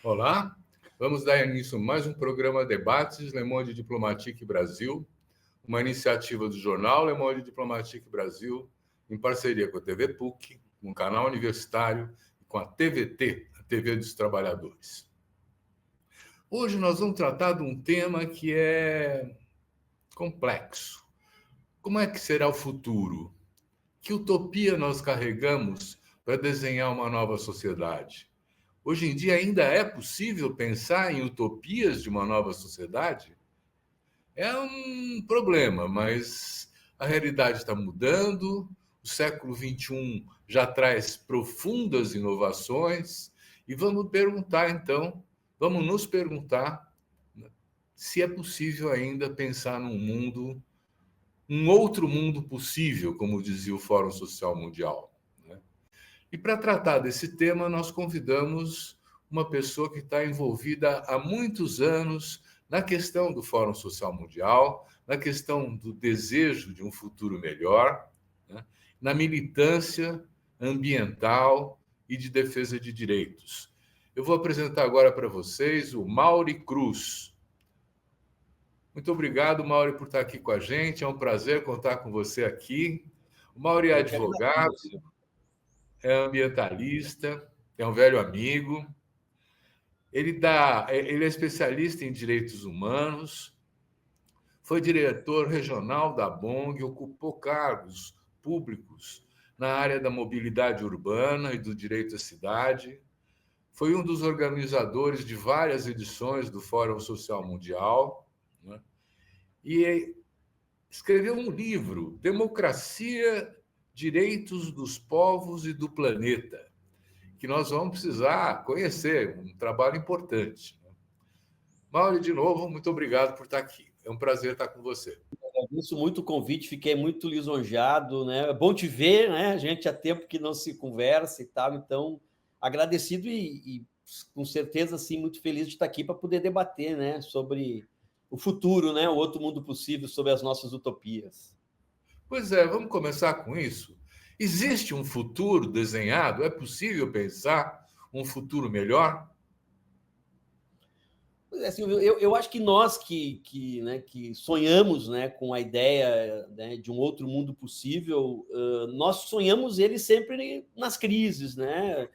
Olá, vamos dar início a mais um programa Debates Le Monde Diplomatique Brasil, uma iniciativa do jornal Le Monde Diplomatique Brasil, em parceria com a TV PUC, com o canal universitário e com a TVT, a TV dos Trabalhadores. Hoje nós vamos tratar de um tema que é complexo. Como é que será o futuro? Que utopia nós carregamos para desenhar uma nova sociedade? Hoje em dia ainda é possível pensar em utopias de uma nova sociedade? É um problema, mas a realidade está mudando, o século XXI já traz profundas inovações, e vamos nos perguntar se é possível ainda pensar um outro mundo possível, como dizia o Fórum Social Mundial. E para tratar desse tema, nós convidamos uma pessoa que está envolvida há muitos anos na questão do Fórum Social Mundial, na questão do desejo de um futuro melhor, né? Na militância ambiental e de defesa de direitos. Eu vou apresentar agora para vocês o Mauri Cruz. Muito obrigado, Mauri, por estar aqui com a gente. É um prazer contar com você aqui. O Mauri é advogado, é ambientalista, é um velho amigo. Ele é especialista em direitos humanos, foi diretor regional da BONG, ocupou cargos públicos na área da mobilidade urbana e do direito à cidade, foi um dos organizadores de várias edições do Fórum Social Mundial, né? E escreveu um livro, Democracia, Direitos dos Povos e do Planeta, que nós vamos precisar conhecer, um trabalho importante. Mauri, de novo, muito obrigado por estar aqui. É um prazer estar com você. Agradeço muito o convite, fiquei muito lisonjeado, né? É bom te ver, né? A gente há tempo que não se conversa e tal, então agradecido e com certeza assim muito feliz de estar aqui para poder debater, né, sobre o futuro, né, o outro mundo possível, sobre as nossas utopias. Pois é, vamos começar com isso. Existe um futuro desenhado? É possível pensar um futuro melhor? Assim, eu acho que nós né, que sonhamos, né, com a ideia, né, de um outro mundo possível, nós sonhamos ele sempre nas crises, né?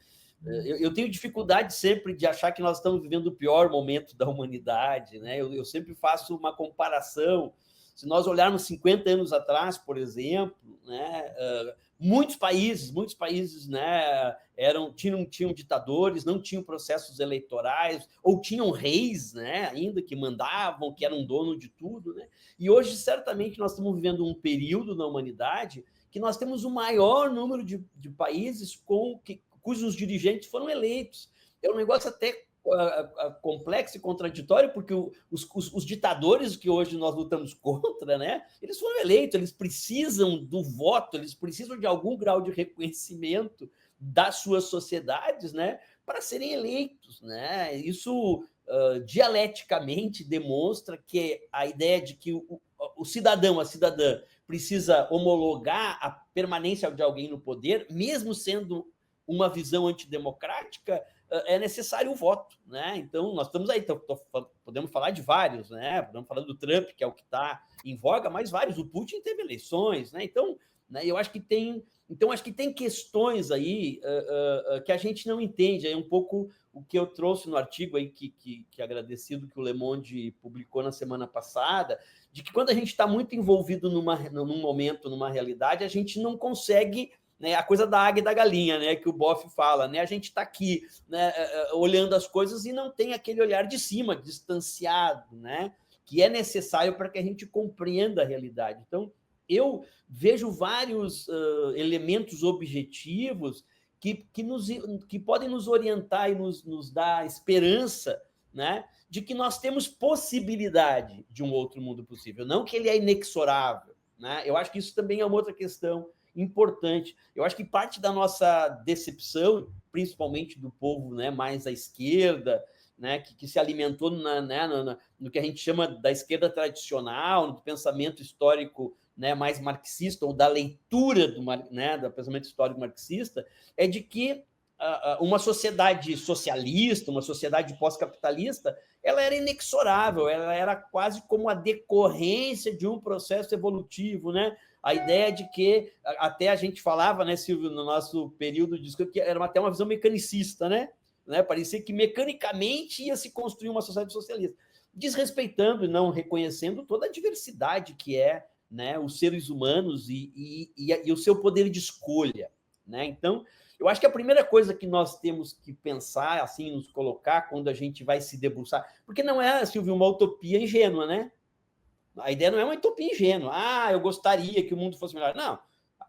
Eu tenho dificuldade sempre de achar que nós estamos vivendo o pior momento da humanidade, né? Eu sempre faço uma comparação. Se nós olharmos 50 anos atrás, por exemplo, né, muitos países, né, tinham ditadores, não tinham processos eleitorais, ou tinham reis, né, ainda que mandavam, que eram dono de tudo, né? E hoje, certamente, nós estamos vivendo um período na humanidade que nós temos o maior número de países cujos dirigentes foram eleitos. É um negócio até complexo e contraditório, porque os ditadores que hoje nós lutamos contra, né, eles foram eleitos, eles precisam do voto, eles precisam de algum grau de reconhecimento das suas sociedades, né, para serem eleitos, né? Isso dialeticamente demonstra que a ideia de que o cidadão, a cidadã, precisa homologar a permanência de alguém no poder, mesmo sendo uma visão antidemocrática, é necessário o voto, né? Então, nós estamos aí, podemos falar de vários, né? Podemos falar do Trump, que é o que está em voga, mas vários. O Putin teve eleições, né? Então, né, eu acho que tem questões aí que a gente não entende. É um pouco o que eu trouxe no artigo aí, que agradecido que o Le Monde publicou na semana passada, de que quando a gente está muito envolvido num momento, numa realidade, a gente não consegue, né, a coisa da águia e da galinha, né, que o Boff fala, né, a gente está aqui, né, olhando as coisas e não tem aquele olhar de cima, distanciado, né, que é necessário para que a gente compreenda a realidade. Então, eu vejo vários elementos objetivos que podem nos orientar e nos dar esperança, né, de que nós temos possibilidade de um outro mundo possível, não que ele é inexorável, né? Eu acho que isso também é uma outra questão importante. Eu acho que parte da nossa decepção, principalmente do povo, né, mais à esquerda, né, que se alimentou no que a gente chama da esquerda tradicional, do pensamento histórico, né, mais marxista, ou da leitura do pensamento histórico marxista, é de que uma sociedade socialista, uma sociedade pós-capitalista, ela era inexorável, ela era quase como a decorrência de um processo evolutivo, né? A ideia de que, até a gente falava, né, Silvio, no nosso período de discussão, que era até uma visão mecanicista, né? Parecia que mecanicamente ia se construir uma sociedade socialista, desrespeitando e não reconhecendo toda a diversidade que é, né, os seres humanos e o seu poder de escolha, né? Então, eu acho que a primeira coisa que nós temos que pensar, assim, nos colocar quando a gente vai se debruçar, porque não é, Silvio, uma utopia ingênua, né? A ideia não é uma utopia ingênua. Eu gostaria que o mundo fosse melhor. Não,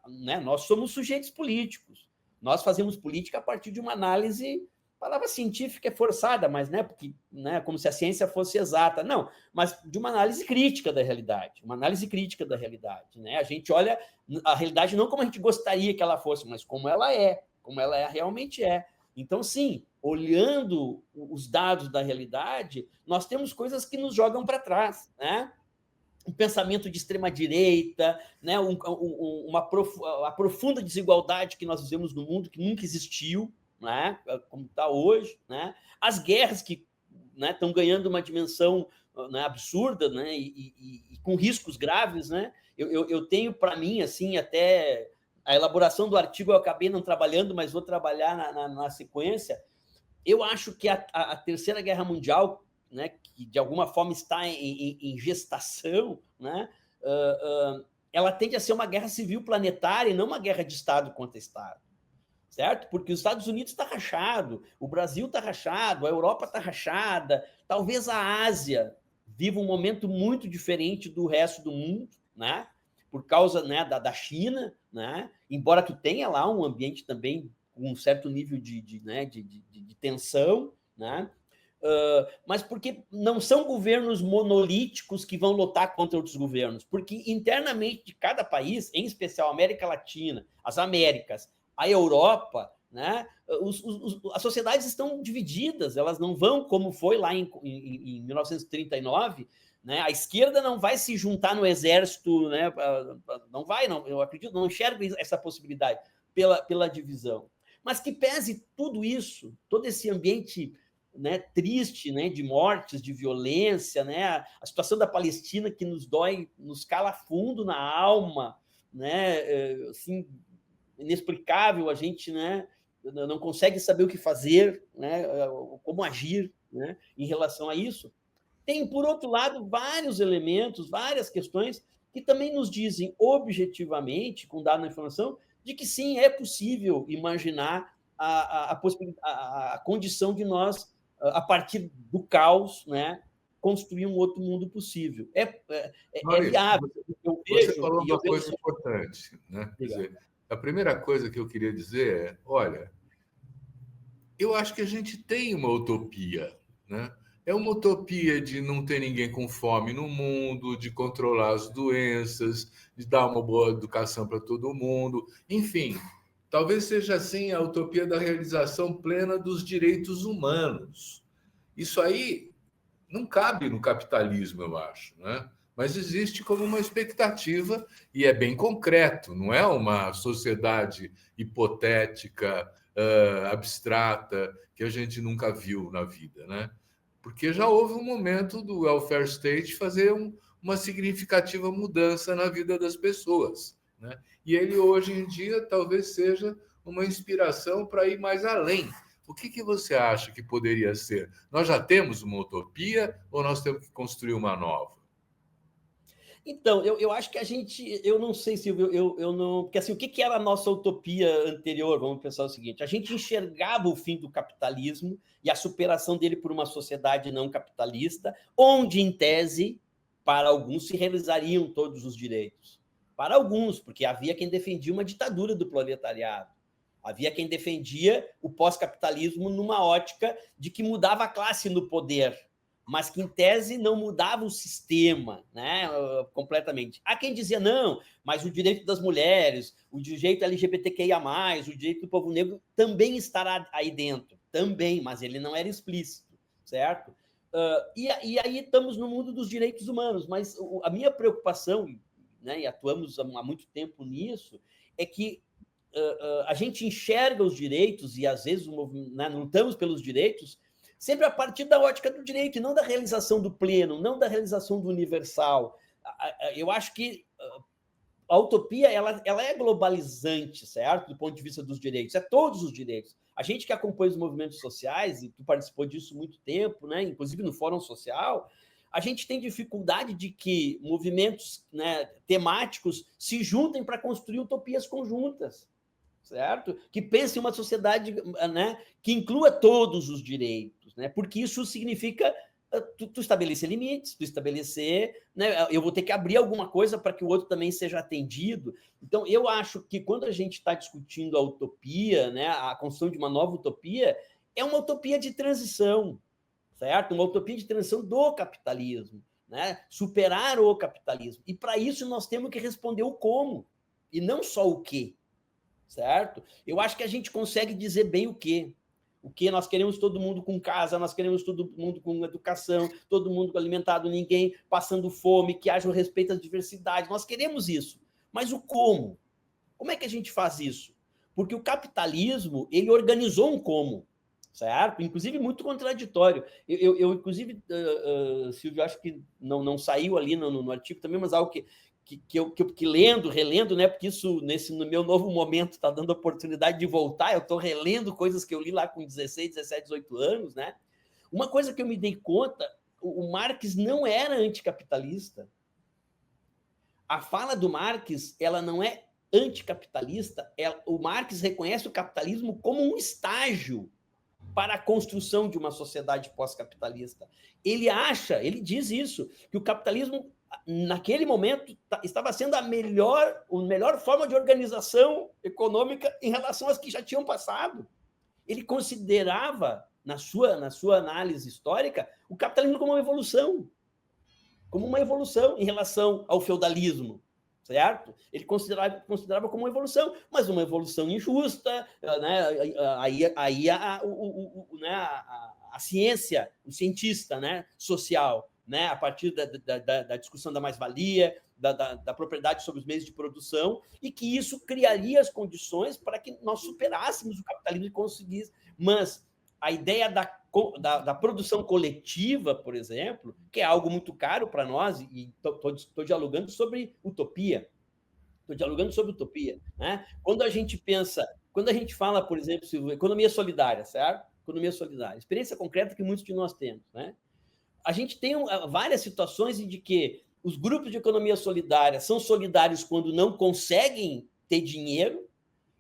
né? Nós somos sujeitos políticos. Nós fazemos política a partir de uma análise, a palavra científica é forçada, mas né, porque, né, como se a ciência fosse exata. Não, mas de uma análise crítica da realidade. Uma análise crítica da realidade. Né? A gente olha a realidade não como a gente gostaria que ela fosse, mas como ela realmente é. Então, sim, olhando os dados da realidade, nós temos coisas que nos jogam para trás, né? Um pensamento de extrema-direita, né? A profunda desigualdade que nós vivemos no mundo, que nunca existiu, né? Como está hoje, né? As guerras que, né, estão ganhando uma dimensão, né, absurda, né? E com riscos graves, né? Eu tenho para mim, assim, até a elaboração do artigo eu acabei não trabalhando, mas vou trabalhar na sequência. Eu acho que a Terceira Guerra Mundial, né, que de alguma forma está em gestação, né, ela tende a ser uma guerra civil planetária e não uma guerra de Estado contra Estado, certo? Porque os Estados Unidos está rachado, o Brasil está rachado, a Europa está rachada, talvez a Ásia viva um momento muito diferente do resto do mundo, né? Por causa, né, da China, né? Embora tu tenha lá um ambiente também com um certo nível de tensão, né? Mas porque não são governos monolíticos que vão lutar contra outros governos, porque internamente de cada país, em especial a América Latina, as Américas, a Europa, né, as sociedades estão divididas, elas não vão como foi lá em 1939, né, a esquerda não vai se juntar no exército, né, não vai, não, eu acredito, não enxergo essa possibilidade pela divisão. Mas que pese tudo isso, todo esse ambiente, né, triste, né, de mortes, de violência, né, a situação da Palestina que nos dói, nos cala fundo na alma, né, assim, inexplicável, a gente, né, não consegue saber o que fazer, né, como agir, né, em relação a isso. Tem, por outro lado, vários elementos, várias questões que também nos dizem objetivamente, com dado na informação, de que sim, é possível imaginar a condição de nós, a partir do caos, né, construir um outro mundo possível. É viável. Você falou uma coisa importante, né? Quer dizer, a primeira coisa que eu queria dizer é, olha, eu acho que a gente tem uma utopia, né? É uma utopia de não ter ninguém com fome no mundo, de controlar as doenças, de dar uma boa educação para todo mundo. Enfim, talvez seja assim a utopia da realização plena dos direitos humanos. Isso aí não cabe no capitalismo, eu acho, né? Mas existe como uma expectativa e é bem concreto, não é uma sociedade hipotética, abstrata, que a gente nunca viu na vida, né? Porque já houve um momento do welfare state fazer uma significativa mudança na vida das pessoas, né? E ele hoje em dia talvez seja uma inspiração para ir mais além. O que você acha que poderia ser? Nós já temos uma utopia ou nós temos que construir uma nova? Então, eu acho que a gente, eu não sei, Silvio, eu não, porque assim, o que era a nossa utopia anterior? Vamos pensar o seguinte, a gente enxergava o fim do capitalismo e a superação dele por uma sociedade não capitalista, onde, em tese, para alguns se realizariam todos os direitos. Para alguns, porque havia quem defendia uma ditadura do proletariado. Havia quem defendia o pós-capitalismo numa ótica de que mudava a classe no poder, mas que, em tese, não mudava o sistema, né, completamente. Há quem dizia, não, mas o direito das mulheres, o direito LGBTQIA+, o direito do povo negro também estará aí dentro. Também, mas ele não era explícito, certo? E aí estamos no mundo dos direitos humanos, mas a minha preocupação, né, e atuamos há muito tempo nisso, é que a gente enxerga os direitos e, às vezes, né, lutamos pelos direitos sempre a partir da ótica do direito, e não da realização do pleno, não da realização do universal. Eu acho que a utopia ela é globalizante, certo? Do ponto de vista dos direitos, é todos os direitos. A gente que acompanha os movimentos sociais, e tu participou disso há muito tempo, né? Inclusive no Fórum Social, a gente tem dificuldade de que movimentos, né, temáticos se juntem para construir utopias conjuntas, certo? Que pensem uma sociedade, né, que inclua todos os direitos, né? Porque isso significa tu estabelecer limites, tu estabelecer, né, eu vou ter que abrir alguma coisa para que o outro também seja atendido. Então, eu acho que quando a gente está discutindo a utopia, né, a construção de uma nova utopia, é uma utopia de transição, certo? Uma utopia de transição do capitalismo, né? Superar o capitalismo. E para isso nós temos que responder o como, e não só o quê, certo? Eu acho que a gente consegue dizer bem o quê. O que nós queremos todo mundo com casa, nós queremos todo mundo com educação, todo mundo alimentado, ninguém passando fome, que haja o respeito às diversidades. Nós queremos isso. Mas o como? Como é que a gente faz isso? Porque o capitalismo, ele organizou um como, certo? Inclusive muito contraditório. Eu inclusive, Silvio, acho que não saiu ali no artigo também, mas algo que lendo, relendo, né? Porque isso, no meu novo momento, está dando a oportunidade de voltar. Eu estou relendo coisas que eu li lá com 16, 17, 18 anos, né? Uma coisa que eu me dei conta, o Marx não era anticapitalista. A fala do Marx, ela não é anticapitalista. O Marx reconhece o capitalismo como um estágio para a construção de uma sociedade pós-capitalista. Ele diz isso, que o capitalismo, naquele momento, estava sendo a melhor forma de organização econômica em relação às que já tinham passado. Ele considerava, na sua análise histórica, o capitalismo como uma evolução em relação ao feudalismo, certo? Ele considerava como uma evolução, mas uma evolução injusta, né? Aí a ciência, o cientista, né, social, né, a partir da discussão da mais-valia, da propriedade sobre os meios de produção, e que isso criaria as condições para que nós superássemos o capitalismo e conseguíssemos. Mas a ideia da produção coletiva, por exemplo, que é algo muito caro para nós, e estou dialogando sobre utopia. Estou dialogando sobre utopia, né? Quando a gente fala, por exemplo, economia solidária, certo? Economia solidária, experiência concreta que muitos de nós temos, né? A gente tem várias situações em que os grupos de economia solidária são solidários quando não conseguem ter dinheiro,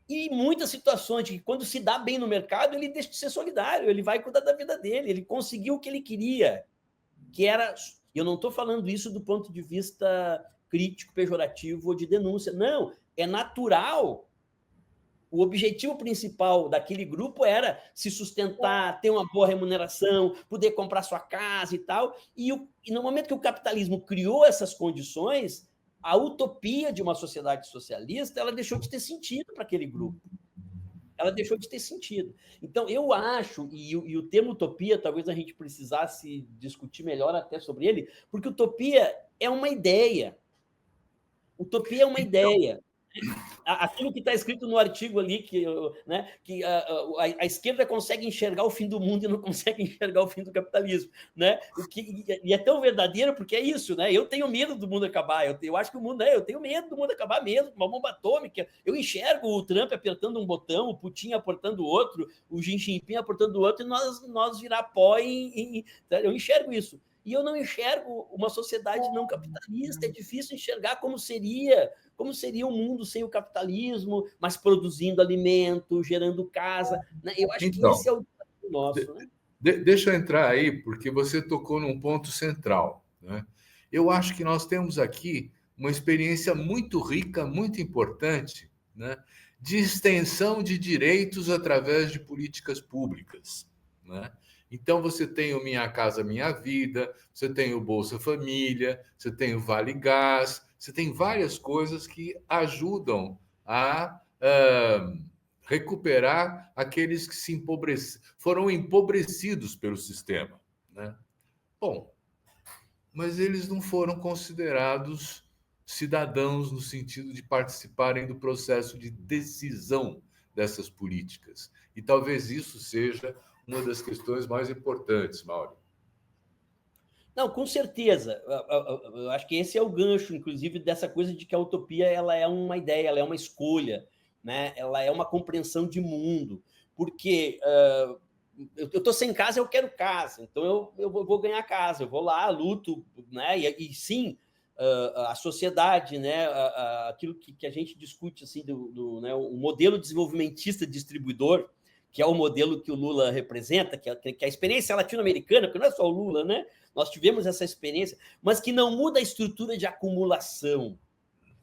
e muitas situações de que, quando se dá bem no mercado, ele deixa de ser solidário, ele vai cuidar da vida dele, ele conseguiu o que ele queria, que era... Eu não estou falando isso do ponto de vista crítico, pejorativo ou de denúncia. Não, é natural. O objetivo principal daquele grupo era se sustentar, ter uma boa remuneração, poder comprar sua casa e tal. E no momento que o capitalismo criou essas condições, a utopia de uma sociedade socialista, ela deixou de ter sentido para aquele grupo. Ela deixou de ter sentido. Então, eu acho, e o termo utopia, talvez a gente precisasse discutir melhor até sobre ele, porque utopia é uma ideia. Utopia é uma ideia. Aquilo que está escrito no artigo ali, que a esquerda consegue enxergar o fim do mundo e não consegue enxergar o fim do capitalismo, né? E é tão verdadeiro porque é isso, né? Eu tenho medo do mundo acabar, eu acho que eu tenho medo do mundo acabar mesmo, uma bomba atômica. Eu enxergo o Trump apertando um botão, o Putin apertando outro, o Xi Jinping apertando outro, e nós virar pó eu enxergo isso. E eu não enxergo uma sociedade não capitalista, é difícil enxergar como seria um mundo sem o capitalismo, mas produzindo alimento, gerando casa, né? Eu acho que esse é o nosso, né? Deixa eu entrar aí, porque você tocou num ponto central, né? Eu acho que nós temos aqui uma experiência muito rica, muito importante, né, de extensão de direitos através de políticas públicas, né? Então, você tem o Minha Casa Minha Vida, você tem o Bolsa Família, você tem o Vale Gás, você tem várias coisas que ajudam a recuperar aqueles que foram empobrecidos pelo sistema, né? Bom, mas eles não foram considerados cidadãos no sentido de participarem do processo de decisão dessas políticas. E talvez isso seja uma das questões mais importantes, Mauro. Não, com certeza. Eu acho que esse é o gancho, inclusive, dessa coisa de que a utopia ela é uma ideia, ela é uma escolha, né? Ela é uma compreensão de mundo. Porque eu estou sem casa, eu quero casa, então eu vou ganhar casa, eu vou lá, luto, né? E sim, a sociedade, né? Aquilo que a gente discute assim né? O modelo desenvolvimentista distribuidor, que é o modelo que o Lula representa, que é a experiência latino-americana, porque não é só o Lula, né? Nós tivemos essa experiência, mas que não muda a estrutura de acumulação,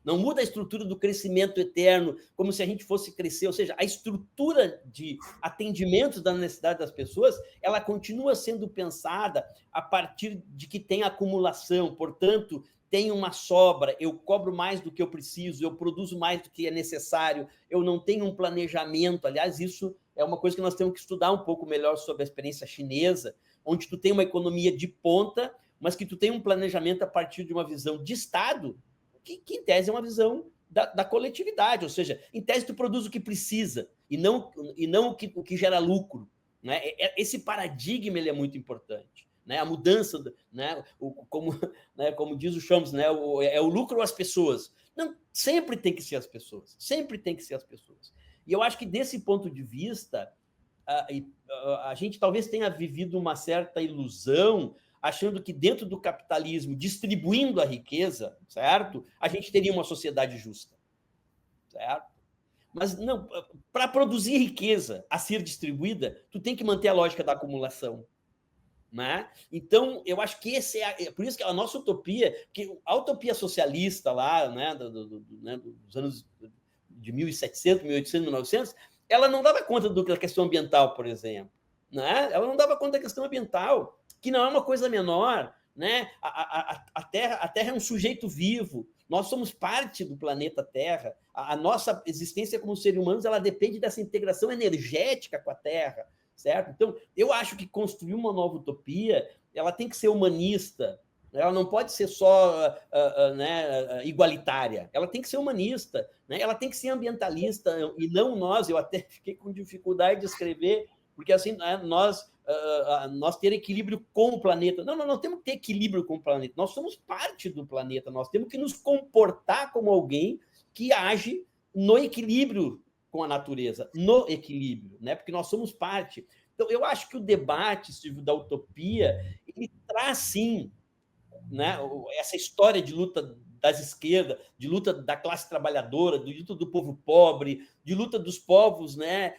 não muda a estrutura do crescimento eterno, como se a gente fosse crescer, ou seja, a estrutura de atendimento da necessidade das pessoas, ela continua sendo pensada a partir de que tem acumulação, portanto, tem uma sobra, eu cobro mais do que eu preciso, eu produzo mais do que é necessário, eu não tenho um planejamento. Aliás, isso é uma coisa que nós temos que estudar um pouco melhor sobre a experiência chinesa, onde tu tem uma economia de ponta, mas que tu tem um planejamento a partir de uma visão de Estado, que em tese é uma visão da coletividade, ou seja, em tese tu produz o que precisa e não o que gera lucro. Né? Esse paradigma ele é muito importante. Né? A mudança, né? Como diz o Chomsky, né? É o lucro ou as pessoas. Não, sempre tem que ser as pessoas, sempre tem que ser as pessoas. E eu acho que desse ponto de vista, a gente talvez tenha vivido uma certa ilusão, achando que dentro do capitalismo, distribuindo a riqueza, certo? A gente teria uma sociedade justa, certo? Mas não, para produzir riqueza a ser distribuída, tu tem que manter a lógica da acumulação. Né? Então, eu acho que esse por isso que a nossa utopia, que a utopia socialista lá, né, dos anos de 1700, 1800, 1900, ela não dava conta da questão ambiental, por exemplo. Né? Ela não dava conta da questão ambiental, que não é uma coisa menor. Né? A Terra é um sujeito vivo, nós somos parte do planeta Terra, a nossa existência como seres humanos ela depende dessa integração energética com a Terra. Certo? Então, eu acho que construir uma nova utopia ela tem que ser humanista, ela não pode ser só né, igualitária, ela tem que ser humanista, né? Ela tem que ser ambientalista, e não nós, eu até fiquei com dificuldade de escrever, porque assim, nós ter equilíbrio com o planeta. Não, nós temos que ter equilíbrio com o planeta, nós somos parte do planeta, nós temos que nos comportar como alguém que age no equilíbrio com a natureza, no equilíbrio, né? Porque nós somos parte. Então, eu acho que o debate, Silvio, da utopia, ele traz, sim, né, essa história de luta das esquerdas, de luta da classe trabalhadora, de luta do povo pobre, de luta dos povos, né,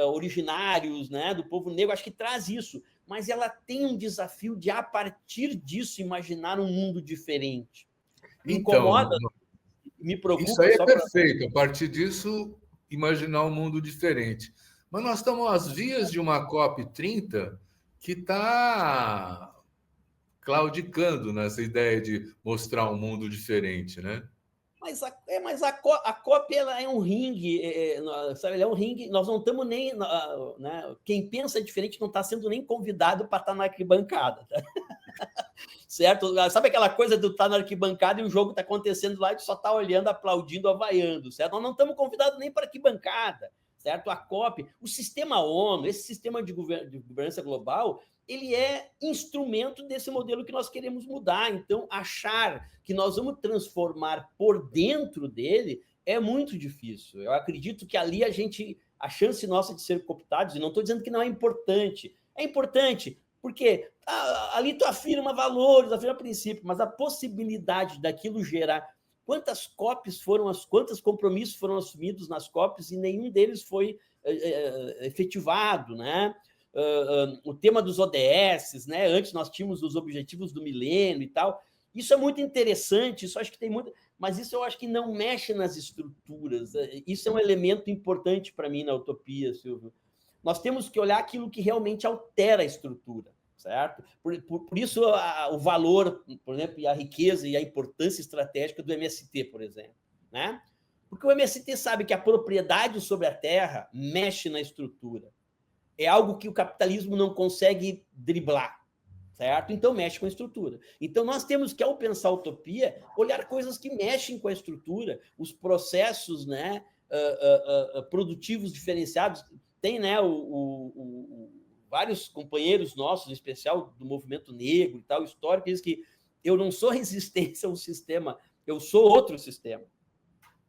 originários, né, do povo negro, acho que traz isso. Mas ela tem um desafio de, a partir disso, imaginar um mundo diferente. Me incomoda, me preocupa. Isso aí é perfeito. A partir disso, imaginar um mundo diferente. Mas nós estamos às vias de uma COP30 que está claudicando nessa ideia de mostrar um mundo diferente, né? Mas a COP ela é um ringue, sabe? Ela é um ringue. Nós não estamos nem, né? Quem pensa diferente não está sendo nem convidado para estar na arquibancada, tá? Certo? Sabe aquela coisa do estar na arquibancada e o jogo está acontecendo lá e tu só está olhando, aplaudindo, avaiando, certo? Nós não estamos convidados nem para arquibancada, certo? A COP, o sistema ONU, esse sistema de governança global, ele é instrumento desse modelo que nós queremos mudar. Então, achar que nós vamos transformar por dentro dele é muito difícil. Eu acredito que ali a chance nossa de ser cooptados, e não estou dizendo que não é importante, porque ali tu afirma valores, afirma princípios, mas a possibilidade daquilo gerar quantos compromissos foram assumidos nas COPs e nenhum deles foi efetivado, né? O tema dos ODS, né? Antes nós tínhamos os objetivos do milênio e tal. Isso é muito interessante, isso acho que tem muito, mas isso eu acho que não mexe nas estruturas. Isso é um elemento importante para mim na utopia, Silvio. Nós temos que olhar aquilo que realmente altera a estrutura, certo? Por isso o valor, por exemplo, e a riqueza e a importância estratégica do MST, por exemplo, né? Porque o MST sabe que a propriedade sobre a terra mexe na estrutura. É algo que o capitalismo não consegue driblar. certo? Então, mexe com a estrutura. Então, nós temos que, ao pensar utopia, olhar coisas que mexem com a estrutura, os processos, né, produtivos diferenciados. Tem, né, vários companheiros nossos, em especial do movimento negro e tal, histórico, diz que eu não sou resistência ao sistema, eu sou outro sistema,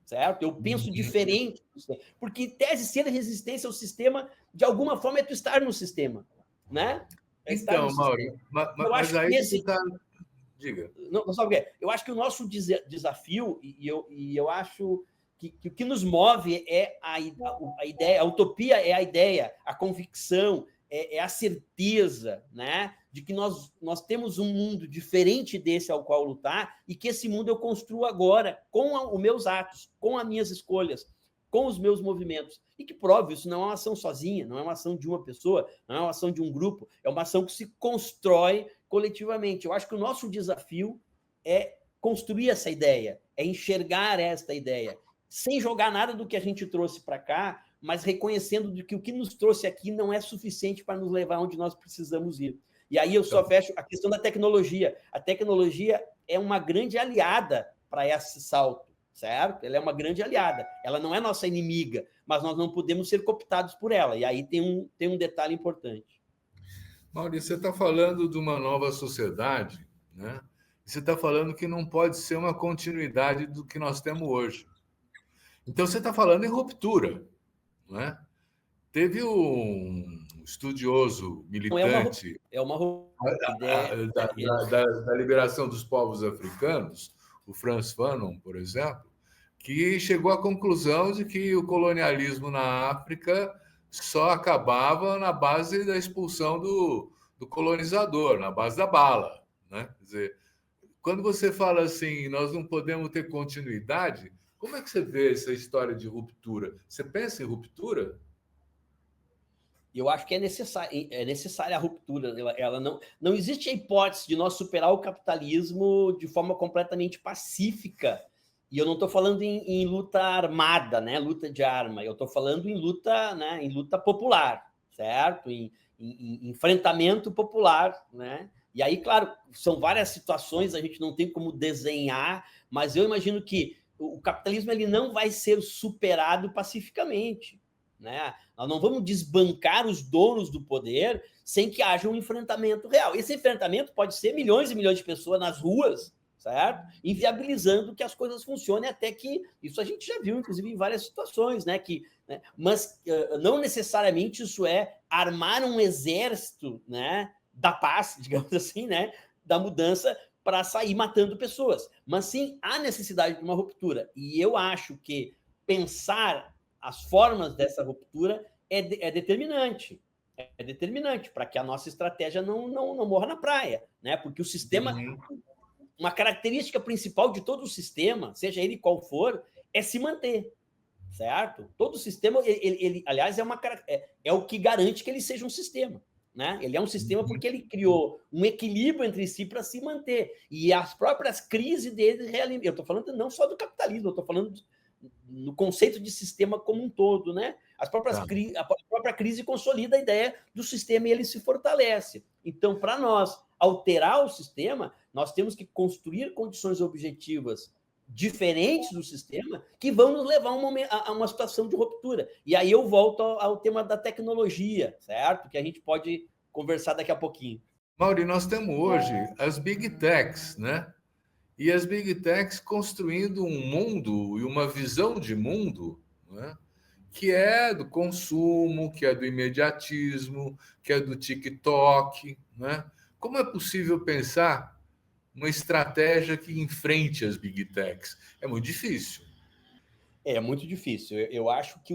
certo? Eu penso diferente do sistema. Porque, em tese, ser resistência ao sistema, de alguma forma, é tu estar no sistema, né? Então, Mauro, mas aí você está... Diga. Não sabe o que é? Eu acho que o nosso desafio, e eu acho que o que nos move é a ideia, a utopia é a ideia, a convicção, é a certeza, né, de que nós temos um mundo diferente desse ao qual lutar e que esse mundo eu construo agora com os meus atos, com as minhas escolhas, com os meus movimentos. E que prove, isso não é uma ação sozinha, não é uma ação de uma pessoa, não é uma ação de um grupo, é uma ação que se constrói coletivamente. Eu acho que o nosso desafio é construir essa ideia, é enxergar esta ideia, sem jogar nada do que a gente trouxe para cá, mas reconhecendo de que o que nos trouxe aqui não é suficiente para nos levar onde nós precisamos ir. E aí eu só fecho a questão da tecnologia. A tecnologia é uma grande aliada para esse salto, certo? Ela é uma grande aliada. Ela não é nossa inimiga, mas nós não podemos ser cooptados por ela. E aí tem um detalhe importante. Maurício, você está falando de uma nova sociedade, né? Você está falando que não pode ser uma continuidade do que nós temos hoje. Então, você está falando em ruptura, não é? Teve um estudioso militante da liberação dos povos africanos, o Frantz Fanon, por exemplo, que chegou à conclusão de que o colonialismo na África só acabava na base da expulsão do colonizador, na base da bala, né? Quer dizer, quando você fala assim, nós não podemos ter continuidade, como é que você vê essa história de ruptura? Você pensa em ruptura? Eu acho que é necessária a ruptura. Ela não existe a hipótese de nós superar o capitalismo de forma completamente pacífica. E eu não estou falando em luta armada, né? Luta de arma. Eu estou falando em luta, né? Em luta popular, certo? Em enfrentamento popular, né? E aí, claro, são várias situações, a gente não tem como desenhar, mas eu imagino que o capitalismo ele não vai ser superado pacificamente, né? Nós não vamos desbancar os donos do poder sem que haja um enfrentamento real. Esse enfrentamento pode ser milhões e milhões de pessoas nas ruas, certo? Inviabilizando que as coisas funcionem, até que isso a gente já viu, inclusive, em várias situações, né? Mas não necessariamente isso é armar um exército, né, da paz, digamos assim, né, da mudança para sair matando pessoas. Mas sim, há necessidade de uma ruptura. E eu acho que pensar as formas dessa ruptura é determinante. É determinante para que a nossa estratégia não morra na praia, né? Porque o sistema, uma característica principal de todo o sistema, seja ele qual for, é se manter, certo? Todo sistema, ele aliás, é o que garante que ele seja um sistema, né? Ele é um sistema porque ele criou um equilíbrio entre si para se manter. E as próprias crises dele realimentam. Eu estou falando não só do capitalismo, eu estou falando no conceito de sistema como um todo, né? A própria crise consolida a ideia do sistema e ele se fortalece. Então, para nós alterar o sistema, nós temos que construir condições objetivas diferentes do sistema que vão nos levar a uma situação de ruptura. E aí eu volto ao tema da tecnologia, certo? Que a gente pode conversar daqui a pouquinho. Mauri, nós temos hoje as Big Techs, né? E as Big Techs construindo um mundo e uma visão de mundo, né? Que é do consumo, que é do imediatismo, que é do TikTok, né? Como é possível pensar uma estratégia que enfrente as Big Techs? É muito difícil. É muito difícil. Eu acho que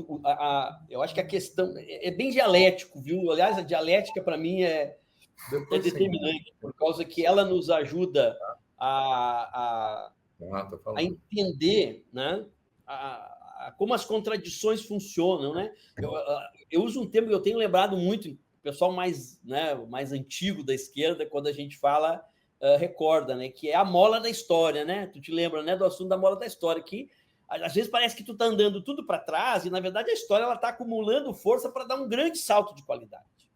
a questão é bem dialético, viu? Aliás, a dialética para mim é determinante, por causa que ela nos ajuda a entender, né? Como as contradições funcionam, né? Eu uso um termo que eu tenho lembrado muito, o pessoal mais, né, mais antigo da esquerda, quando a gente fala, recorda, né? Que é a mola da história, né? Tu te lembra, né, do assunto da mola da história, que às vezes parece que tu tá andando tudo para trás e, na verdade, a história ela tá acumulando força para dar um grande salto de qualidade,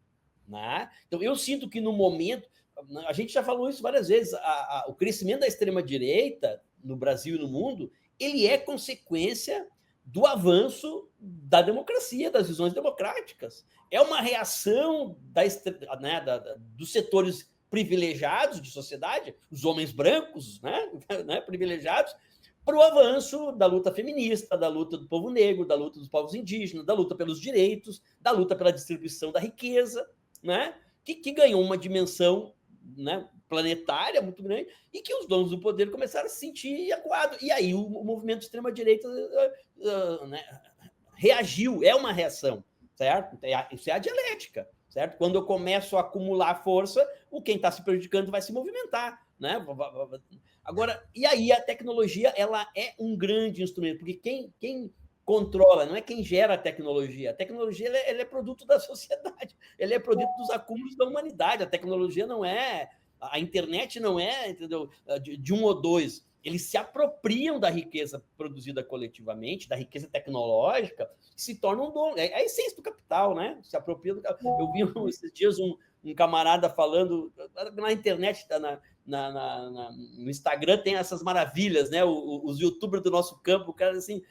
né? Então, eu sinto que no momento, a gente já falou isso várias vezes, o crescimento da extrema-direita no Brasil e no mundo, ele é consequência do avanço da democracia, das visões democráticas. É uma reação dos setores privilegiados de sociedade, os homens brancos, privilegiados, para o avanço da luta feminista, da luta do povo negro, da luta dos povos indígenas, da luta pelos direitos, da luta pela distribuição da riqueza, que ganhou uma dimensão planetária muito grande e que os donos do poder começaram a se sentir acuados. E aí o movimento de extrema-direita reagiu, é uma reação, certo? Isso é a dialética, certo? Quando eu começo a acumular força, quem está se prejudicando vai se movimentar, Agora, e aí a tecnologia, ela é um grande instrumento, porque quem controla, não é quem gera a tecnologia. A tecnologia ela é produto da sociedade, ela é produto dos acúmulos da humanidade. A tecnologia não é, a internet não é, entendeu, de um ou dois. Eles se apropriam da riqueza produzida coletivamente, da riqueza tecnológica, e se tornam dono. É a essência do capital, Se apropria do capital. Eu vi esses dias um camarada falando na internet, no Instagram tem essas maravilhas, os youtubers do nosso campo, o cara assim,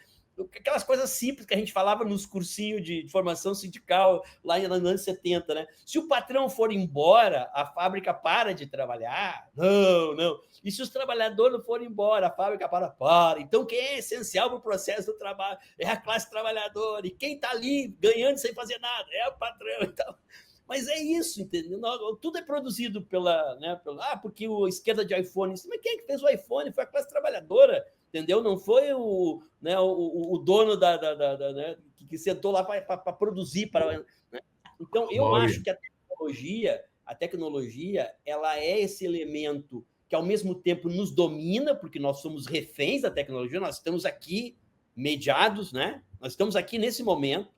aquelas coisas simples que a gente falava nos cursinhos de formação sindical lá nos anos 70, Se o patrão for embora, a fábrica para de trabalhar. Não. E se os trabalhadores não forem embora, a fábrica para. Então, quem é essencial para o processo do trabalho é a classe trabalhadora. E quem está ali ganhando sem fazer nada é o patrão. Então, mas é isso, entendeu? Tudo é produzido porque a esquerda de iPhone. Mas quem é que fez o iPhone? Foi a classe trabalhadora, entendeu? Não foi o dono que sentou lá para produzir. Então, eu acho que a tecnologia ela é esse elemento que, ao mesmo tempo, nos domina, porque nós somos reféns da tecnologia, nós estamos aqui mediados, Nós estamos aqui nesse momento,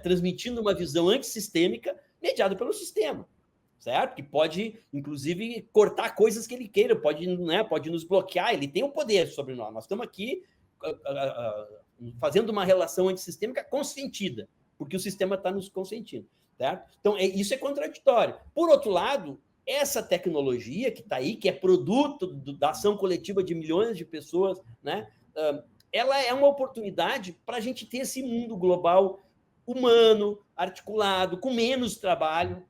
transmitindo uma visão antissistêmica mediada pelo sistema, certo? Que pode, inclusive, cortar coisas que ele queira, pode nos bloquear, ele tem o poder sobre nós. Nós estamos aqui fazendo uma relação antissistêmica consentida, porque o sistema está nos consentindo, certo? Então, isso é contraditório. Por outro lado, essa tecnologia que está aí, que é produto da ação coletiva de milhões de pessoas, ela é uma oportunidade para a gente ter esse mundo global humano, articulado, com menos trabalho,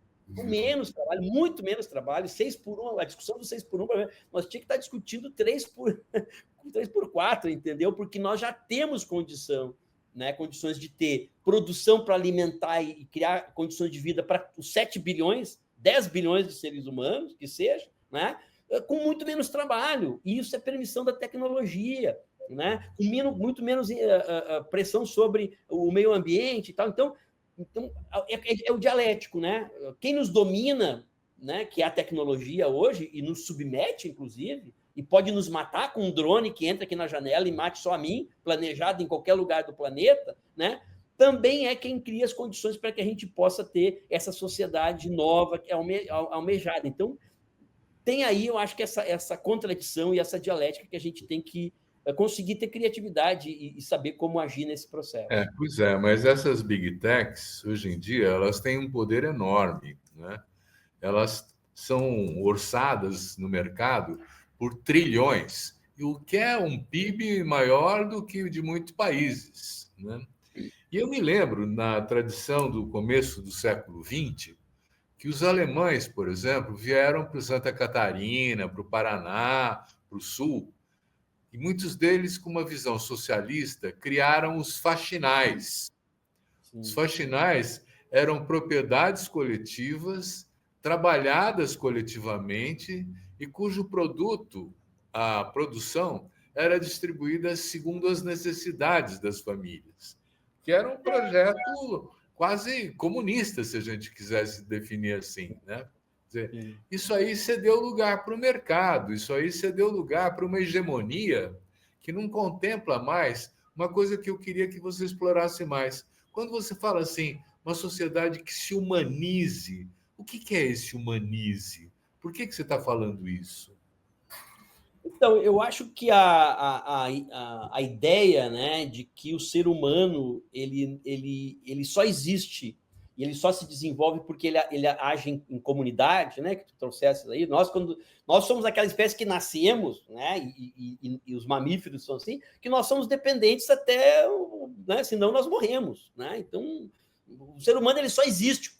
muito menos trabalho, 6x1, a discussão do 6x1, nós tínhamos que estar discutindo 3x4, entendeu? Porque nós já temos condições de ter produção para alimentar e criar condições de vida para os 7 bilhões, 10 bilhões de seres humanos, que seja, com muito menos trabalho. E isso é permissão da tecnologia, com muito menos pressão sobre o meio ambiente e tal. Então é o dialético, Quem nos domina, que é a tecnologia hoje, e nos submete, inclusive, e pode nos matar com um drone que entra aqui na janela e mate só a mim, planejado em qualquer lugar do planeta, também é quem cria as condições para que a gente possa ter essa sociedade nova, que é almejada. Então, tem aí, eu acho que essa contradição e essa dialética que a gente tem que conseguir ter criatividade e saber como agir nesse processo. Pois é, mas essas big techs, hoje em dia, elas têm um poder enorme, Elas são orçadas no mercado por trilhões, o que é um PIB maior do que o de muitos países, E eu me lembro, na tradição do começo do século XX, que os alemães, por exemplo, vieram para Santa Catarina, para o Paraná, para o Sul, e muitos deles, com uma visão socialista, criaram os faxinais. Sim. Os faxinais eram propriedades coletivas, trabalhadas coletivamente, e cujo produto, a produção, era distribuída segundo as necessidades das famílias, que era um projeto quase comunista, se a gente quisesse definir assim, Isso aí cedeu lugar para o mercado, isso aí cedeu lugar para uma hegemonia que não contempla mais uma coisa que eu queria que você explorasse mais. Quando você fala assim, uma sociedade que se humanize, o que é esse humanize? Por que você está falando isso? Então, eu acho que a ideia de que o ser humano ele só existe e ele só se desenvolve porque ele age em comunidade, né? Que tu trouxeste aí. Nós somos aquela espécie que nascemos, né? E os mamíferos são assim, que nós somos dependentes até, né? Senão nós morremos, né? Então, o ser humano ele só existe,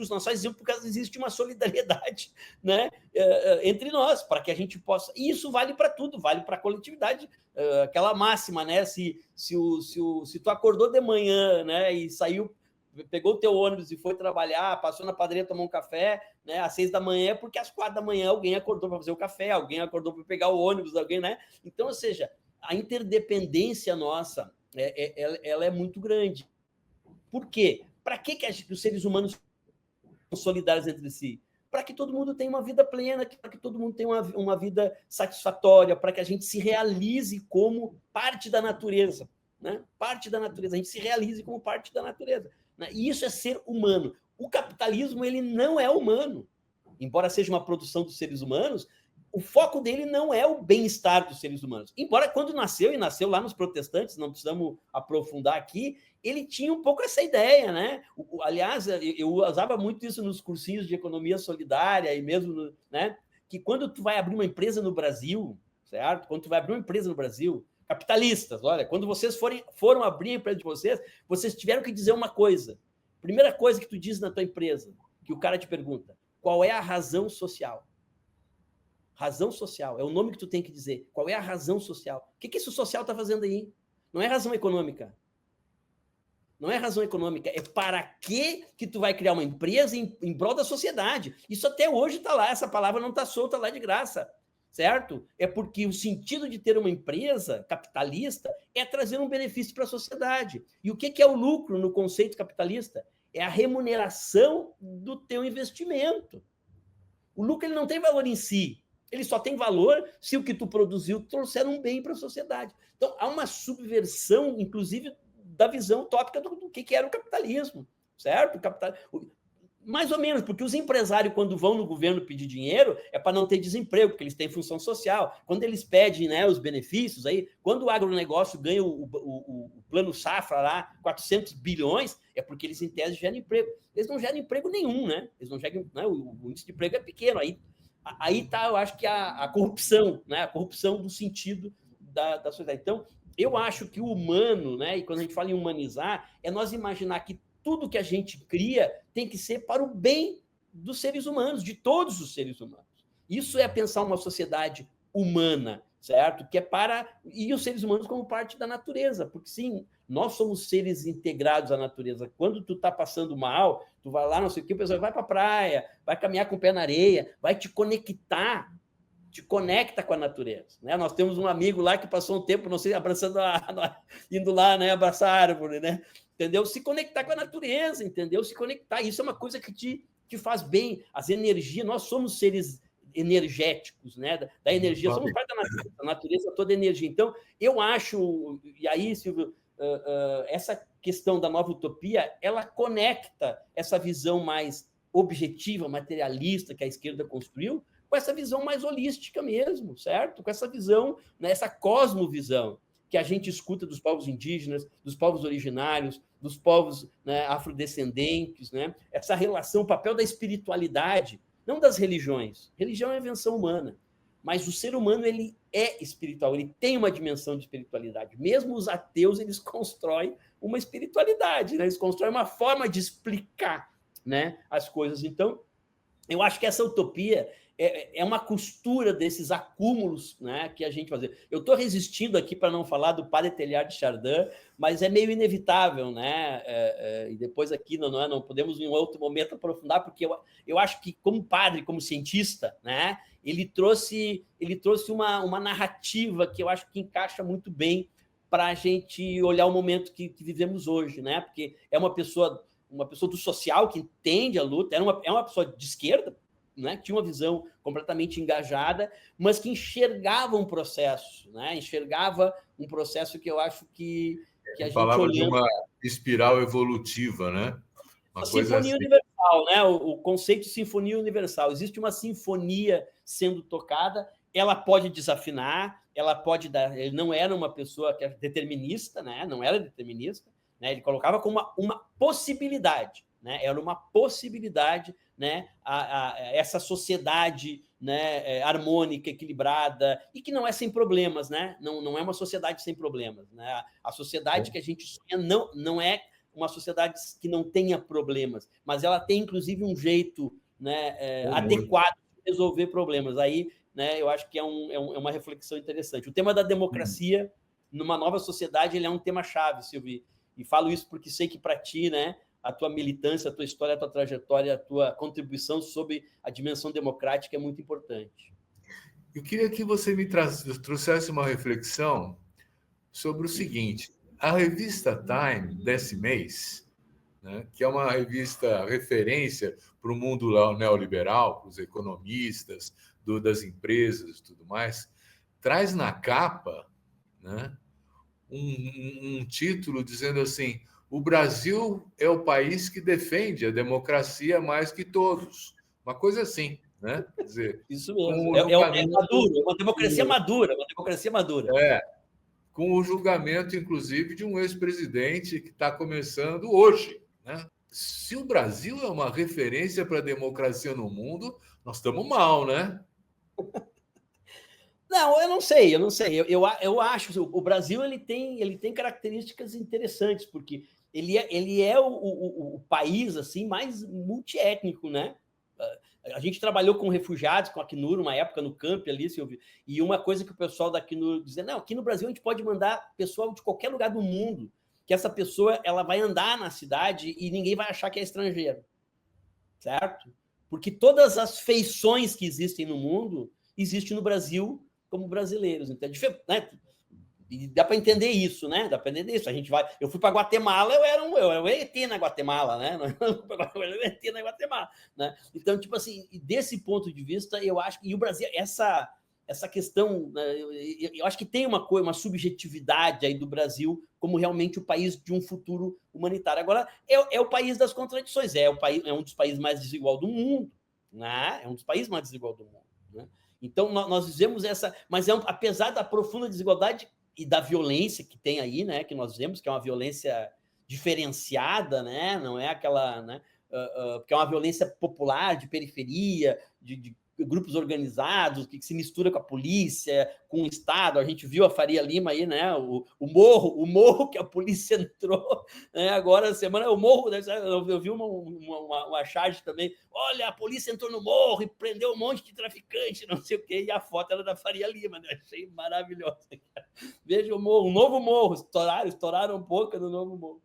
nós só existimos porque existe uma solidariedade, né, entre nós, para que a gente possa. E isso vale para tudo, vale para a coletividade. Aquela máxima, né? Se tu acordou de manhã, né, e saiu, pegou o teu ônibus e foi trabalhar, passou na padaria, tomou um café, né, às 6 da manhã, porque às 4 da manhã alguém acordou para fazer o café, alguém acordou para pegar o ônibus, alguém, né? Então, ou seja, a interdependência nossa, ela é muito grande. Por quê? Para que os seres humanos são solidários entre si? Para que todo mundo tenha uma vida plena, para que todo mundo tenha uma vida satisfatória, para que a gente se realize como parte da natureza, né? Parte da natureza, a gente se realize como parte da natureza, né? E isso é ser humano. O capitalismo, ele não é humano. Embora seja uma produção dos seres humanos, o foco dele não é o bem-estar dos seres humanos. Embora quando nasceu, e nasceu lá nos protestantes, não precisamos aprofundar aqui, ele tinha um pouco essa ideia, né? Aliás, eu usava muito isso nos cursinhos de economia solidária e mesmo, né? Que quando tu vai abrir uma empresa no Brasil, certo? Quando tu vai abrir uma empresa no Brasil, capitalistas, olha, quando vocês foram abrir a empresa de vocês tiveram que dizer uma coisa. Primeira coisa que tu diz na tua empresa, que o cara te pergunta, qual é a razão social? Razão social, é o nome que tu tem que dizer. Qual é a razão social? O que esse social está fazendo aí? Não é razão econômica. Não é razão econômica, é para que tu vai criar uma empresa em prol da sociedade. Isso até hoje está lá, essa palavra não está solta lá de graça, certo? É porque o sentido de ter uma empresa capitalista é trazer um benefício para a sociedade. E o que é o lucro no conceito capitalista? É a remuneração do teu investimento. O lucro ele não tem valor em si, ele só tem valor se o que tu produziu trouxer um bem para a sociedade. Então, há uma subversão, inclusive, da visão utópica do que era o capitalismo, certo? Mais ou menos, porque os empresários, quando vão no governo pedir dinheiro, é para não ter desemprego, porque eles têm função social. Quando eles pedem, né, os benefícios, aí, quando o agronegócio ganha o plano safra lá, 400 bilhões, é porque eles, em tese, geram emprego. Eles não geram emprego nenhum, né? Eles não geram, né? O índice de emprego é pequeno. Aí está, eu acho que a corrupção, né? A corrupção do sentido da sociedade. Então, eu acho que o humano, né? E quando a gente fala em humanizar, é nós imaginar que tudo que a gente cria tem que ser para o bem dos seres humanos, de todos os seres humanos. Isso é pensar uma sociedade humana, certo? Que é para... E os seres humanos como parte da natureza, porque sim, nós somos seres integrados à natureza. Quando tu tá passando mal, tu vai lá, não sei o que, o pessoal vai para a praia, vai caminhar com o pé na areia, vai te conectar, te conecta com a natureza, né? Nós temos um amigo lá que passou um tempo, não sei, abraçando indo lá, né, abraçar a árvore, né? Entendeu? Se conectar com a natureza, entendeu? Se conectar, isso é uma coisa que te faz bem. As energias, nós somos seres energéticos, né? Da energia, somos parte da natureza toda energia. Então, eu acho, e aí, Silvio, essa questão da nova utopia, ela conecta essa visão mais objetiva, materialista que a esquerda construiu, com essa visão mais holística mesmo, certo? Com essa visão, né, essa cosmovisão que a gente escuta dos povos indígenas, dos povos originários, dos povos, né, afrodescendentes, né? Essa relação, o papel da espiritualidade, não das religiões. Religião é invenção humana, mas o ser humano ele é espiritual, ele tem uma dimensão de espiritualidade. Mesmo os ateus, eles constroem uma espiritualidade, né? Eles constroem uma forma de explicar, né, as coisas. Então, eu acho que essa utopia é uma costura desses acúmulos, né, que a gente faz. Eu estou resistindo aqui para não falar do Padre Teilhard de Chardin, mas é meio inevitável, né? E depois aqui não podemos em um outro momento aprofundar, porque eu acho que como padre, como cientista, né, ele trouxe uma narrativa que eu acho que encaixa muito bem para a gente olhar o momento que vivemos hoje, né? Porque é uma pessoa do social que entende a luta, é uma pessoa de esquerda, né, que tinha uma visão completamente engajada, mas que enxergava um processo, né? Enxergava um processo que eu acho que a gente falava olhando... de uma espiral evolutiva, né? Uma coisa sinfonia assim. Universal, né? O conceito de sinfonia universal. Existe uma sinfonia sendo tocada, ela pode desafinar, ela pode dar... Ele não era uma pessoa que é determinista, né? Não era determinista, né? Ele colocava como uma possibilidade. né? Era uma possibilidade, né? Essa sociedade, né? Harmônica, equilibrada, e que não é sem problemas, né? Não é uma sociedade sem problemas, né? A sociedade que a gente sonha não é uma sociedade que não tenha problemas, mas ela tem, inclusive, um jeito, né? Adequado de resolver problemas. Aí, né? Eu acho que é uma reflexão interessante. O tema da democracia numa nova sociedade, ele é um tema-chave, Silvio, e falo isso porque sei que para ti, né? A tua militância, a tua história, a tua trajetória, a tua contribuição sobre a dimensão democrática é muito importante. Eu queria que você me trouxesse uma reflexão sobre o seguinte: a revista Time desse mês, né, que é uma revista referência para o mundo neoliberal, para os economistas, das empresas e tudo mais, traz na capa, né, um título dizendo assim: o Brasil é o país que defende a democracia mais que todos. Uma coisa assim, né? Quer dizer, isso mesmo. É maduro, é uma democracia madura, uma democracia madura. Com o julgamento, inclusive, de um ex-presidente que está começando hoje, né? Se o Brasil é uma referência para a democracia no mundo, nós estamos mal, né? Não, eu não sei. Eu acho o Brasil ele tem características interessantes, porque ele é o país assim mais multiétnico, né? A gente trabalhou com refugiados, com a Acnur, uma época no camp ali, Silvio, e uma coisa que o pessoal da Acnur dizia, não, aqui no Brasil a gente pode mandar pessoal de qualquer lugar do mundo, que essa pessoa ela vai andar na cidade e ninguém vai achar que é estrangeiro, certo? Porque todas as feições que existem no mundo existem no Brasil como brasileiros. Então, né? E dá para entender isso, né? Dá para entender isso. A gente vai. Eu fui para Guatemala, eu era um ET na Guatemala, né? Eu era um ET na Guatemala, né? Então, tipo assim, desse ponto de vista, eu acho que e o Brasil essa questão, né, eu acho que tem uma subjetividade aí do Brasil como realmente o país de um futuro humanitário. Agora, é o país das contradições, é um dos países mais desigual do mundo, né? É um dos países mais desigual do mundo, né? Então, nós vivemos essa... Mas apesar da profunda desigualdade e da violência que tem aí, né? Que nós vemos, que é uma violência diferenciada, né? Não é aquela... Né? Porque é uma violência popular, de periferia, de grupos organizados, que se mistura com a polícia, com o Estado. A gente viu a Faria Lima aí, né? O morro que a polícia entrou, né? Agora, semana, o morro, eu vi uma charge também. Olha, a polícia entrou no morro e prendeu um monte de traficante, não sei o quê, e a foto era da Faria Lima, né? Achei maravilhoso. Veja o morro, um novo morro, estouraram um pouco no novo morro.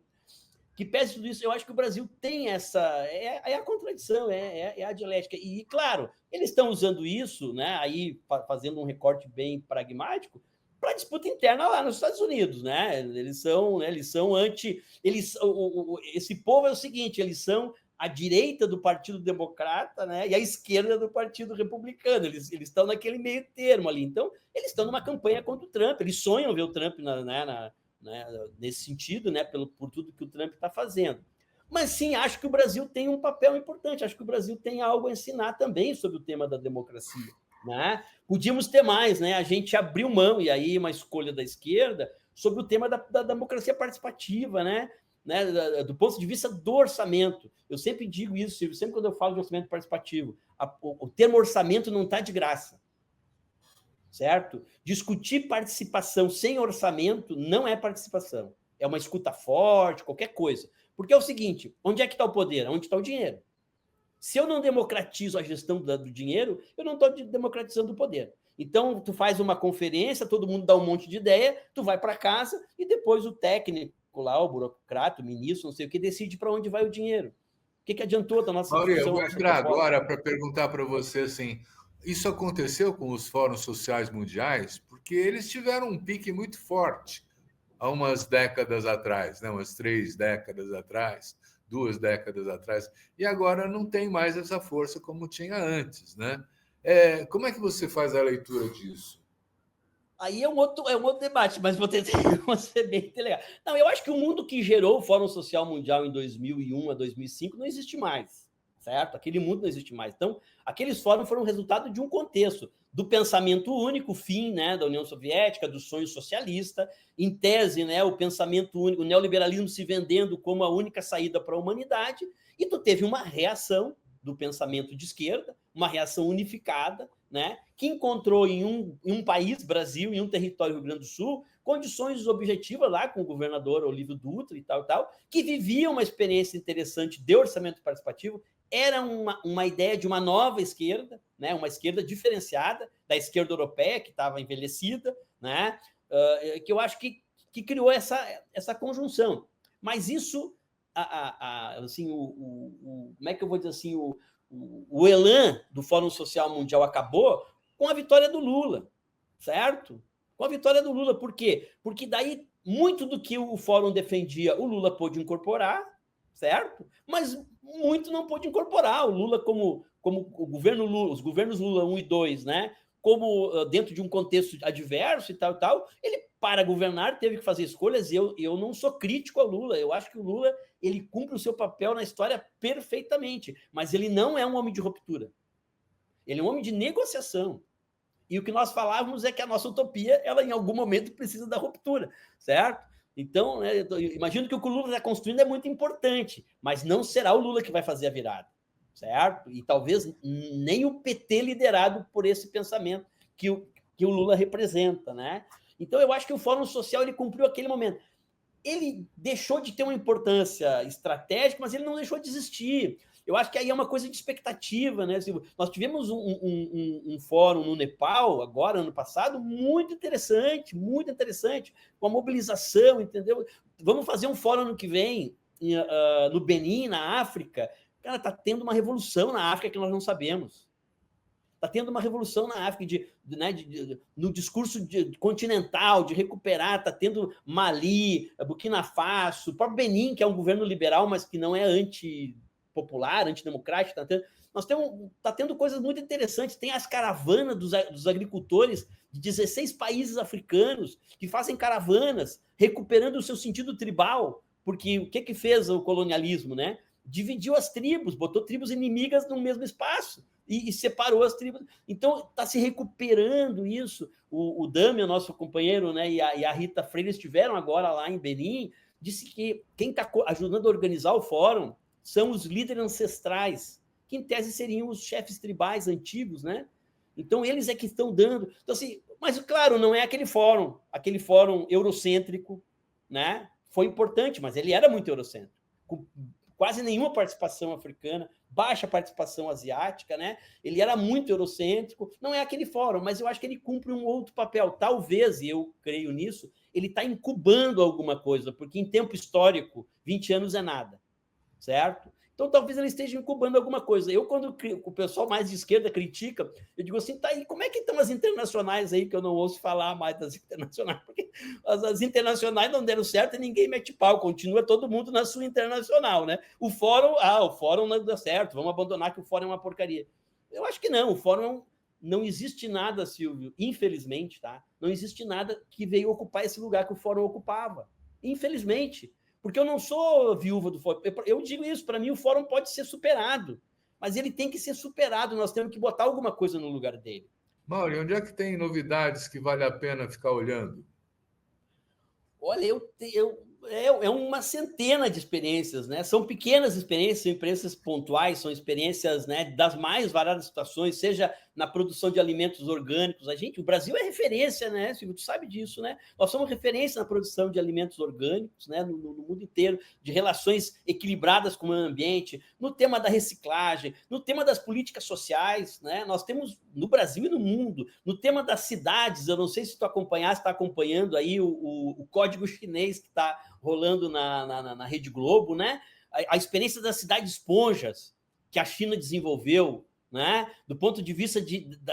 Que pese tudo isso, eu acho que o Brasil tem essa... É a contradição, é a dialética. E, claro, eles estão usando isso, né, aí fazendo um recorte bem pragmático, para disputa interna lá nos Estados Unidos, né? Eles são anti... esse povo é o seguinte, eles são a direita do Partido Democrata, né, e a esquerda do Partido Republicano. Eles estão naquele meio termo ali. Então, eles estão numa campanha contra o Trump. Eles sonham ver o Trump nesse sentido, né, por tudo que o Trump está fazendo. Mas sim, acho que o Brasil tem um papel importante, acho que o Brasil tem algo a ensinar também sobre o tema da democracia, né? Podíamos ter mais, né? A gente abriu mão, e aí uma escolha da esquerda, sobre o tema da democracia participativa, né? Do ponto de vista do orçamento. Eu sempre digo isso, Silvio, sempre quando eu falo de orçamento participativo, o termo orçamento não está de graça. Certo? Discutir participação sem orçamento não é participação. É uma escuta forte, qualquer coisa. Porque é o seguinte, onde é que está o poder? Onde está o dinheiro? Se eu não democratizo a gestão do dinheiro, eu não estou democratizando o poder. Então, tu faz uma conferência, todo mundo dá um monte de ideia, tu vai para casa e depois o técnico lá, o burocrata, o ministro, não sei o que, decide para onde vai o dinheiro. O que adiantou da nossa Mauri, eu vou entrar agora para perguntar para você assim, isso aconteceu com os fóruns sociais mundiais, porque eles tiveram um pique muito forte há umas décadas atrás, né? Umas 3 décadas atrás, 2 décadas atrás, e agora não tem mais essa força como tinha antes, né? Como é que você faz a leitura disso? Aí é um outro debate, mas vou tentar ser bem legal. Não, eu acho que o mundo que gerou o Fórum Social Mundial em 2001 a 2005 não existe mais, certo? Aquele mundo não existe mais. Então, aqueles fóruns foram resultado de um contexto do pensamento único, fim, né, da União Soviética, do sonho socialista, em tese, né, o pensamento único, o neoliberalismo se vendendo como a única saída para a humanidade, e tu teve uma reação do pensamento de esquerda, uma reação unificada, né, que encontrou em um país, Brasil, em um território Rio Grande do Sul, condições objetivas lá com o governador Olívio Dutra e tal, que vivia uma experiência interessante de orçamento participativo. Era uma ideia de uma nova esquerda, né, uma esquerda diferenciada da esquerda europeia, que estava envelhecida, né, que eu acho que criou essa conjunção. Mas isso, assim, como é que eu vou dizer assim, o elan do Fórum Social Mundial acabou com a vitória do Lula, certo? Com a vitória do Lula. Por quê? Porque daí muito do que o Fórum defendia, o Lula pôde incorporar, certo? Mas muito não pôde incorporar. O Lula, como o governo Lula, os governos Lula 1 e 2, né? Como dentro de um contexto adverso e tal, ele, para governar, teve que fazer escolhas. Eu não sou crítico ao Lula. Eu acho que o Lula ele cumpre o seu papel na história perfeitamente, mas ele não é um homem de ruptura. Ele é um homem de negociação. E o que nós falávamos é que a nossa utopia, ela em algum momento precisa da ruptura, certo? Então, né, eu imagino que o que o Lula está construindo é muito importante, mas não será o Lula que vai fazer a virada, certo? E talvez nem o PT liderado por esse pensamento que o Lula representa, né? Então, eu acho que o Fórum Social ele cumpriu aquele momento. Ele deixou de ter uma importância estratégica, mas ele não deixou de existir. Eu acho que aí é uma coisa de expectativa, né? Nós tivemos um fórum no Nepal, agora, ano passado, muito interessante, com a mobilização, entendeu? Vamos fazer um fórum ano que vem, no Benin, na África. Cara, está tendo uma revolução na África que nós não sabemos. Está tendo uma revolução na África no discurso continental, de recuperar, está tendo Mali, Burkina Faso, o próprio Benin, que é um governo liberal, mas que não é antipopular, antidemocrático. Está tendo coisas muito interessantes. Tem as caravanas dos agricultores de 16 países africanos que fazem caravanas, recuperando o seu sentido tribal, porque o que fez o colonialismo, né? Dividiu as tribos, botou tribos inimigas no mesmo espaço. E separou as tribos. Então, está se recuperando isso. O Damian, nosso companheiro, né, e a Rita Freire estiveram agora lá em Benin, disse que quem está ajudando a organizar o fórum são os líderes ancestrais, que em tese seriam os chefes tribais antigos, né? Então, eles é que estão dando. Então, assim, mas, claro, não é aquele fórum eurocêntrico, né? Foi importante, mas ele era muito eurocêntrico, com quase nenhuma participação africana, baixa participação asiática, né? Ele era muito eurocêntrico, não é aquele fórum, mas eu acho que ele cumpre um outro papel. Talvez, e eu creio nisso, ele está incubando alguma coisa, porque em tempo histórico, 20 anos é nada, certo? Então, talvez ele esteja incubando alguma coisa. Eu, quando o pessoal mais de esquerda critica, eu digo assim, tá aí, como é que estão as internacionais aí, que eu não ouço falar mais das internacionais? Porque as internacionais não deram certo e ninguém mete pau, continua todo mundo na sua internacional, né? O fórum não deu certo, vamos abandonar que o fórum é uma porcaria. Eu acho que não, o fórum não existe nada, Silvio, infelizmente, tá? Não existe nada que veio ocupar esse lugar que o fórum ocupava, infelizmente. Porque eu não sou viúva do fórum. Eu digo isso, para mim o fórum pode ser superado, mas ele tem que ser superado, nós temos que botar alguma coisa no lugar dele. Mauro, onde é que tem novidades que vale a pena ficar olhando? Olha, é uma centena de experiências, né? São pequenas experiências, são experiências pontuais, são experiências, né, das mais variadas situações, seja na produção de alimentos orgânicos. O Brasil é referência, né, Silvio? Tu sabe disso, né? Nós somos referência na produção de alimentos orgânicos, né, no mundo inteiro, de relações equilibradas com o meio ambiente, no tema da reciclagem, no tema das políticas sociais, né? Nós temos no Brasil e no mundo, no tema das cidades. Eu não sei se tu está acompanhando aí o código chinês que está rolando na Rede Globo, né? A experiência das cidades esponjas que a China desenvolveu, né? Do ponto de vista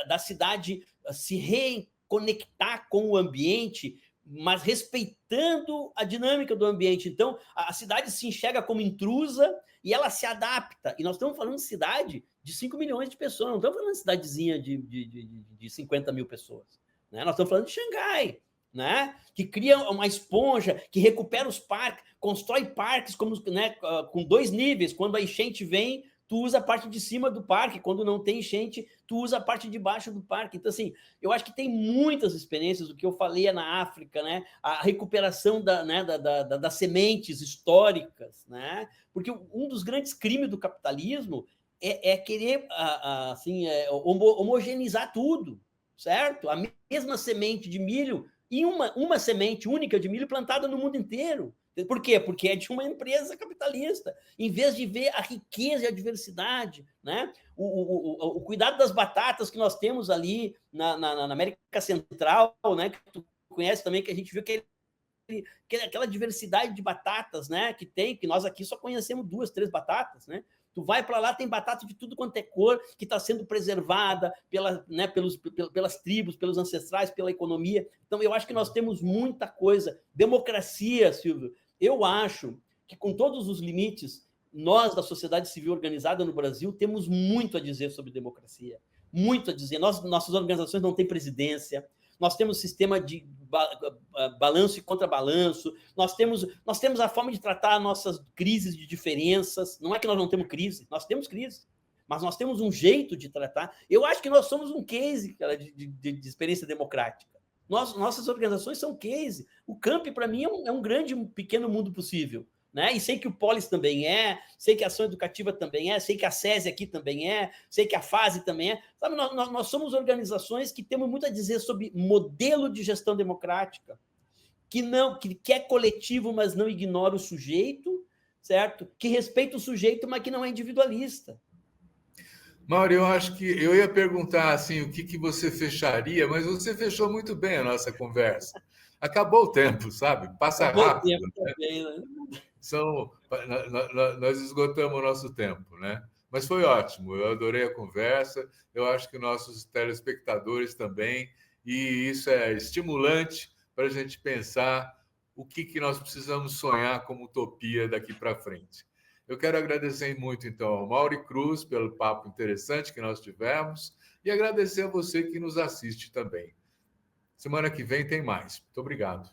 da cidade se reconectar com o ambiente, mas respeitando a dinâmica do ambiente. Então, a cidade se enxerga como intrusa e ela se adapta. E nós estamos falando de cidade de 5 milhões de pessoas, não estamos falando de cidadezinha de 50 mil pessoas, né? Nós estamos falando de Xangai, né? Que cria uma esponja, que recupera os parques, constrói parques como, né, com 2 níveis. Quando a enchente vem, tu usa a parte de cima do parque, quando não tem enchente, tu usa a parte de baixo do parque. Então, assim, eu acho que tem muitas experiências, o que eu falei é na África, né? A recuperação das sementes históricas, né? Porque um dos grandes crimes do capitalismo é querer assim, homogeneizar tudo, certo? A mesma semente de milho e uma semente única de milho plantada no mundo inteiro. Por quê? Porque é de uma empresa capitalista. Em vez de ver a riqueza e a diversidade, né? O cuidado das batatas que nós temos ali na América Central, né? Que tu conhece também, que a gente viu aquela diversidade de batatas, né? Que nós aqui só conhecemos 2, 3 batatas, né? Tu vai para lá, tem batata de tudo quanto é cor, que está sendo preservada pelas tribos, pelos ancestrais, pela economia. Então, eu acho que nós temos muita coisa. Democracia, Silvio. Eu acho que, com todos os limites, nós, da sociedade civil organizada no Brasil, temos muito a dizer sobre democracia. Muito a dizer. Nossas organizações não têm presidência, nós temos sistema de balanço e contrabalanço, nós temos a forma de tratar nossas crises de diferenças. Não é que nós não temos crise, nós temos crise, mas nós temos um jeito de tratar. Eu acho que nós somos um case, cara, de experiência democrática. Nossas organizações são case. O Camp, para mim, é um grande, pequeno mundo possível. Né? E sei que o Polis também sei que a Ação Educativa também sei que a SESI aqui também sei que a FASE também Sabe, nós somos organizações que temos muito a dizer sobre modelo de gestão democrática, que é coletivo, mas não ignora o sujeito, certo? Que respeita o sujeito, mas que não é individualista. Mauro, eu acho que eu ia perguntar assim, o que você fecharia, mas você fechou muito bem a nossa conversa. Acabou o tempo, sabe? Passa rápido. Tempo também, né? Nós esgotamos o nosso tempo, né? Mas foi ótimo, eu adorei a conversa, eu acho que nossos telespectadores também, e isso é estimulante para a gente pensar o que nós precisamos sonhar como utopia daqui para frente. Eu quero agradecer muito, então, ao Mauro Cruz pelo papo interessante que nós tivemos e agradecer a você que nos assiste também. Semana que vem tem mais. Muito obrigado.